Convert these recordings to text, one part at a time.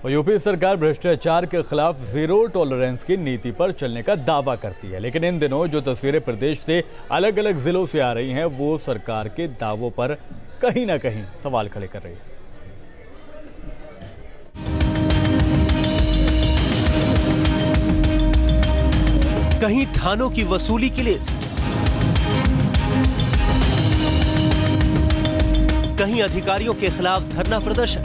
और यूपी सरकार भ्रष्टाचार के खिलाफ जीरो टॉलरेंस की नीति पर चलने का दावा करती है, लेकिन इन दिनों जो तस्वीरें प्रदेश से अलग अलग जिलों से आ रही हैं वो सरकार के दावों पर कहीं ना कहीं सवाल खड़े कर रही है। कहीं थानों की वसूली की लिस्ट, कहीं अधिकारियों के खिलाफ धरना प्रदर्शन,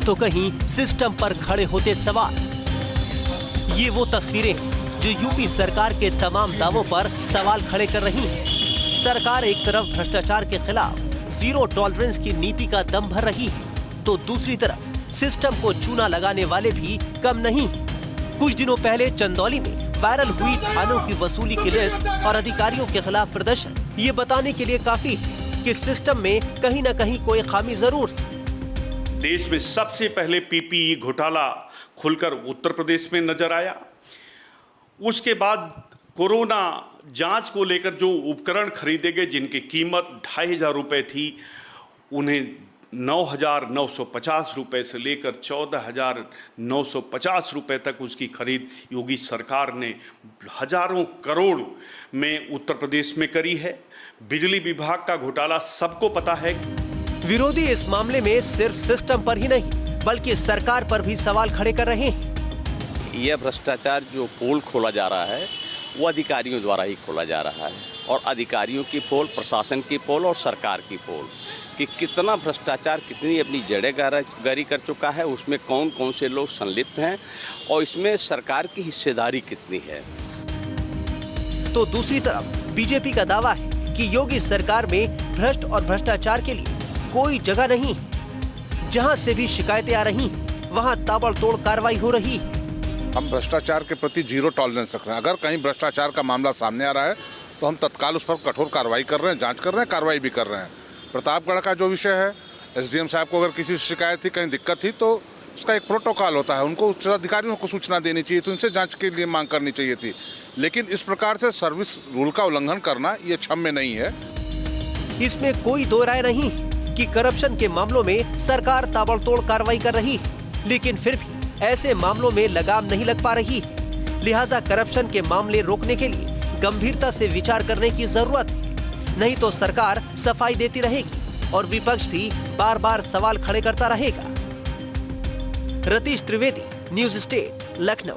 तो कहीं सिस्टम पर खड़े होते सवाल। ये वो तस्वीरें जो यूपी सरकार के तमाम दावों पर सवाल खड़े कर रही हैं। सरकार एक तरफ भ्रष्टाचार के खिलाफ जीरो टॉलरेंस की नीति का दम भर रही है, तो दूसरी तरफ सिस्टम को चूना लगाने वाले भी कम नहीं। कुछ दिनों पहले चंदौली में वायरल हुई थानों की वसूली की लिस्ट और अधिकारियों के खिलाफ प्रदर्शन ये बताने के लिए काफी है कि सिस्टम में कहीं न कहीं कोई खामी जरूर है। देश में सबसे पहले पीपीई घोटाला खुलकर उत्तर प्रदेश में नजर आया। उसके बाद कोरोना जांच को लेकर जो उपकरण खरीदे गए जिनकी कीमत 2500 रुपए थी, उन्हें 9,950 रुपए से लेकर 14,950 रुपए तक उसकी खरीद योगी सरकार ने हजारों करोड़ में उत्तर प्रदेश में करी है। बिजली विभाग का घोटाला सबको पता है। विरोधी इस मामले में सिर्फ सिस्टम पर ही नहीं बल्कि सरकार पर भी सवाल खड़े कर रहे हैं। यह भ्रष्टाचार जो पोल खोला जा रहा है वो अधिकारियों द्वारा ही खोला जा रहा है, और अधिकारियों की पोल, प्रशासन की पोल और सरकार की पोल कि कितना भ्रष्टाचार, कितनी अपनी जड़ें गहरी कर चुका है, उसमें कौन कौन से लोग संलिप्त हैं और इसमें सरकार की हिस्सेदारी कितनी है। तो दूसरी तरफ बीजेपी का दावा है कि योगी सरकार में भ्रष्ट और भ्रष्टाचार के लिए कोई जगह नहीं है। जहां से भी शिकायतें आ रही वहां ताबड़तोड़ कार्रवाई हो रही। हम भ्रष्टाचार के प्रति जीरो टॉलरेंस रख रहे हैं। अगर कहीं भ्रष्टाचार का मामला सामने आ रहा है तो हम तत्काल उस पर कठोर कार्रवाई कर रहे हैं, जांच कर रहे हैं, कार्रवाई भी कर रहे हैं। प्रतापगढ़ का जो विषय है, एसडीएम साहब को अगर किसी शिकायत थी, कहीं दिक्कत थी, तो उसका एक प्रोटोकॉल होता है, उनको उच्च अधिकारियों को सूचना देनी चाहिए थी, उनसे जांच के लिए मांग करनी चाहिए थी। लेकिन इस प्रकार से सर्विस रूल का उल्लंघन करना ये क्षम्य नहीं है। इसमें कोई दो राय नहीं कि करप्शन के मामलों में सरकार ताबड़तोड़ कार्रवाई कर रही, लेकिन फिर भी ऐसे मामलों में लगाम नहीं लग पा रही। लिहाजा करप्शन के मामले रोकने के लिए गंभीरता से विचार करने की जरूरत है, नहीं तो सरकार सफाई देती रहेगी और विपक्ष भी बार बार सवाल खड़े करता रहेगा। Ratheesh Trivedi, news state, Lucknow.